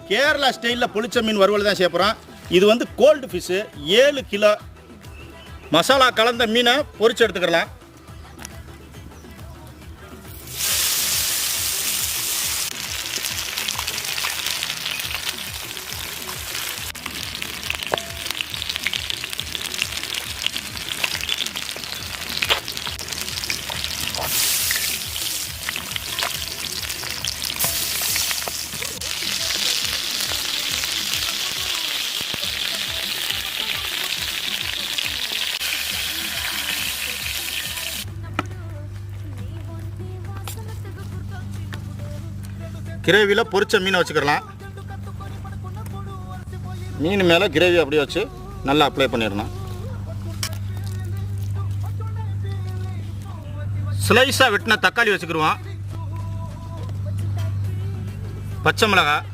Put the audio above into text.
கேரளா ஸ்டைலில் புளிச்ச மீன் வறுவல் தான் செய்ய போகிறோம். இது வந்து கோல்டு ஃபிஷ்ஷு, 7 கிலோ மசாலா கலந்த மீனை பொரிச்சு எடுத்துக்கலாம். கிரேவியில் பொரிச்ச மீனை வச்சுக்கலாம். மீன் மேலே கிரேவி அப்படியே வச்சு நல்லா அப்ளை பண்ணிடணும். ஸ்லைஸாக வெட்டின தக்காளி வச்சுக்கிடுவோம். பச்சை மிளகாய்,